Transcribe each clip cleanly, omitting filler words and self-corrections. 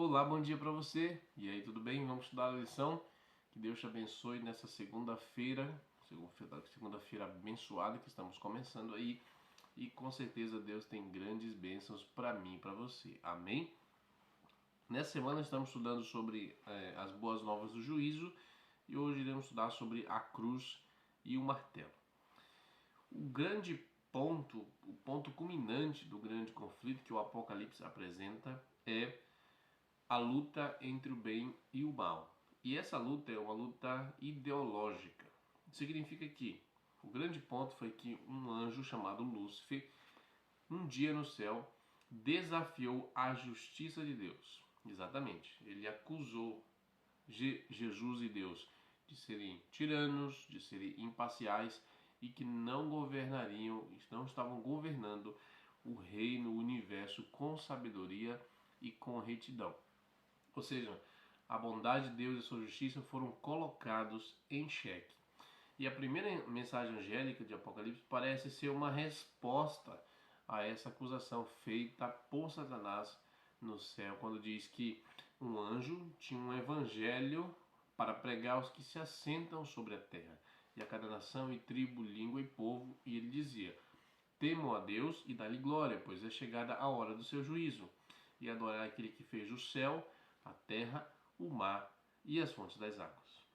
Olá, bom dia para você. E aí, tudo bem? Vamos estudar a lição. Que Deus te abençoe nessa segunda-feira abençoada que estamos começando aí. E com certeza Deus tem grandes bênçãos para mim e para você. Amém? Nessa semana estamos estudando sobre as boas novas do juízo e hoje iremos estudar sobre a cruz e o martelo. O grande ponto, o ponto culminante do grande conflito que o Apocalipse apresenta é a luta entre o bem e o mal. E essa luta é uma luta ideológica. Significa que o grande ponto foi que um anjo chamado Lúcifer, um dia no céu, desafiou a justiça de Deus. Exatamente. Ele acusou Jesus e Deus de serem tiranos, de serem imparciais e que não governariam, não estavam governando o reino, o universo com sabedoria e com retidão. Ou seja, a bondade de Deus e a sua justiça foram colocados em xeque. E a primeira mensagem angélica de Apocalipse parece ser uma resposta a essa acusação feita por Satanás no céu, quando diz que um anjo tinha um evangelho para pregar aos que se assentam sobre a terra, e a cada nação e tribo, língua e povo, e ele dizia: temam a Deus e dá-lhe glória, pois é chegada a hora do seu juízo, e adorar aquele que fez o céu, a terra, o mar e as fontes das águas.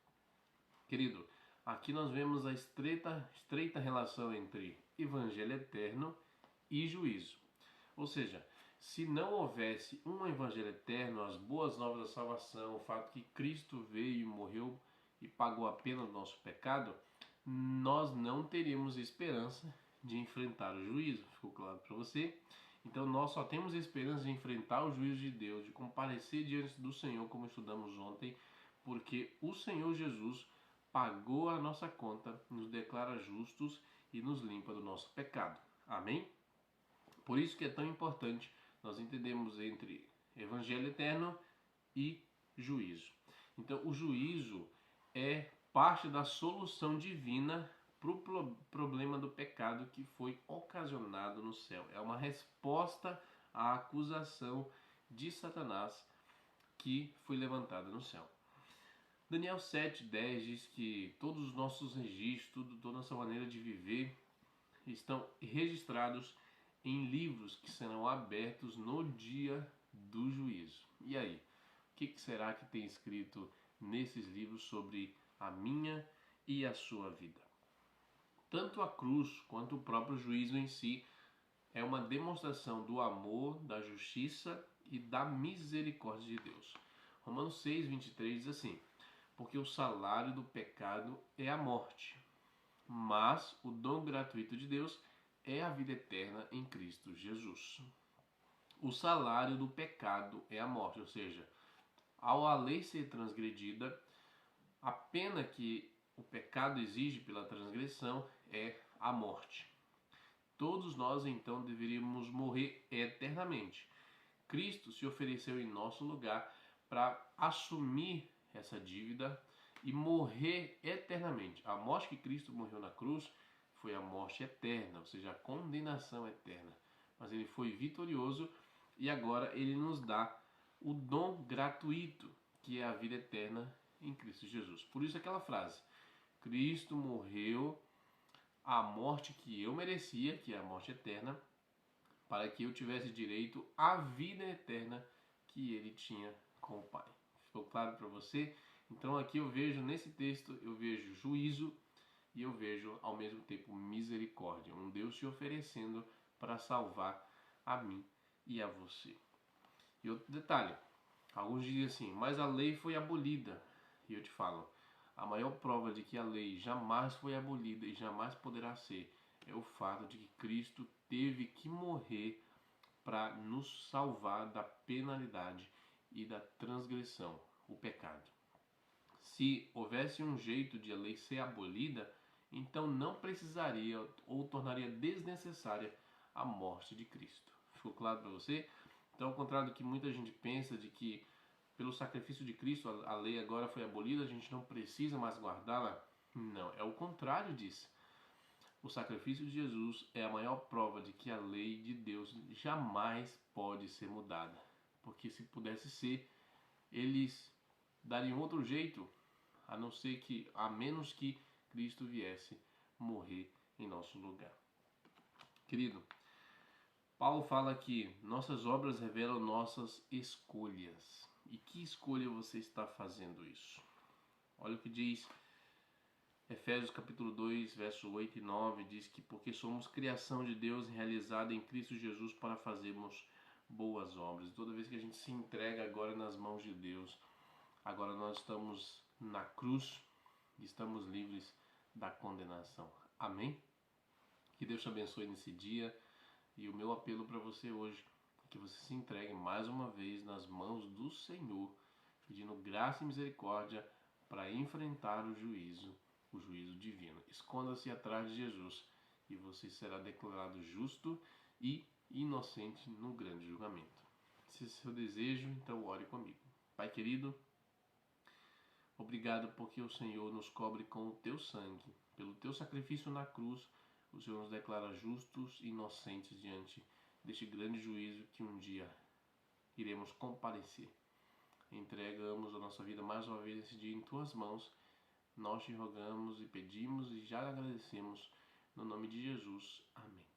Querido, aqui nós vemos a estreita relação entre evangelho eterno e juízo. Ou seja, se não houvesse um evangelho eterno, as boas novas da salvação, o fato que Cristo veio e morreu e pagou a pena do nosso pecado, nós não teríamos esperança de enfrentar o juízo. Ficou claro para você? Então nós só temos esperança de enfrentar o juízo de Deus, de comparecer diante do Senhor, como estudamos ontem, porque o Senhor Jesus pagou a nossa conta, nos declara justos e nos limpa do nosso pecado. Amém? Por isso que é tão importante nós entendermos entre evangelho eterno e juízo. Então o juízo é parte da solução divina para o problema do pecado que foi ocasionado no céu. É uma resposta à acusação de Satanás que foi levantada no céu. Daniel 7,10 diz que todos os nossos registros, toda a nossa maneira de viver estão registrados em livros que serão abertos no dia do juízo. E aí, o que será que tem escrito nesses livros sobre a minha e a sua vida? Tanto a cruz quanto o próprio juízo em si é uma demonstração do amor, da justiça e da misericórdia de Deus. Romanos 6,23 diz assim: porque o salário do pecado é a morte, mas o dom gratuito de Deus é a vida eterna em Cristo Jesus. O salário do pecado é a morte, ou seja, ao a lei ser transgredida, a pena que o pecado exige pela transgressão é a morte. Todos nós então deveríamos morrer eternamente. Cristo se ofereceu em nosso lugar para assumir essa dívida e morrer eternamente. A morte que Cristo morreu na cruz foi a morte eterna, ou seja, a condenação eterna. Mas ele foi vitorioso e agora ele nos dá o dom gratuito, que é a vida eterna em Cristo Jesus. Por isso aquela frase: Cristo morreu a morte que eu merecia, que é a morte eterna, para que eu tivesse direito à vida eterna que ele tinha com o Pai. Ficou claro para você? Então aqui eu vejo, nesse texto, eu vejo juízo e eu vejo ao mesmo tempo misericórdia. Um Deus se oferecendo para salvar a mim e a você. E outro detalhe, alguns dizem assim, mas a lei foi abolida. E eu te falo, a maior prova de que a lei jamais foi abolida e jamais poderá ser é o fato de que Cristo teve que morrer para nos salvar da penalidade e da transgressão, o pecado. Se houvesse um jeito de a lei ser abolida, então não precisaria ou tornaria desnecessária a morte de Cristo. Ficou claro para você? Então, ao contrário do que muita gente pensa, de que pelo sacrifício de Cristo a lei agora foi abolida, a gente não precisa mais guardá-la, não, é o contrário disso. O sacrifício de Jesus é a maior prova de que a lei de Deus jamais pode ser mudada. porque se pudesse ser, eles dariam outro jeito, a menos que Cristo viesse morrer em nosso lugar. Querido, Paulo fala que nossas obras revelam nossas escolhas. E que escolha você está fazendo isso? Olha o que diz Efésios capítulo 2, verso 8 e 9, diz que porque somos criação de Deus realizada em Cristo Jesus para fazermos boas obras. Toda vez que a gente se entrega agora nas mãos de Deus, agora nós estamos na cruz e estamos livres da condenação. Amém? Que Deus te abençoe nesse dia. E o meu apelo para você hoje é que você se entregue mais uma vez nas mãos do Senhor, pedindo graça e misericórdia para enfrentar o juízo divino. Esconda-se atrás de Jesus e você será declarado justo e inocente no grande julgamento. Se é seu desejo, então ore comigo. Pai querido, obrigado porque o Senhor nos cobre com o teu sangue. Pelo teu sacrifício na cruz, o Senhor nos declara justos e inocentes diante deste grande juízo que um dia iremos comparecer. Entregamos a nossa vida mais uma vez esse dia em tuas mãos. Nós te rogamos e pedimos e já agradecemos no nome de Jesus. Amém.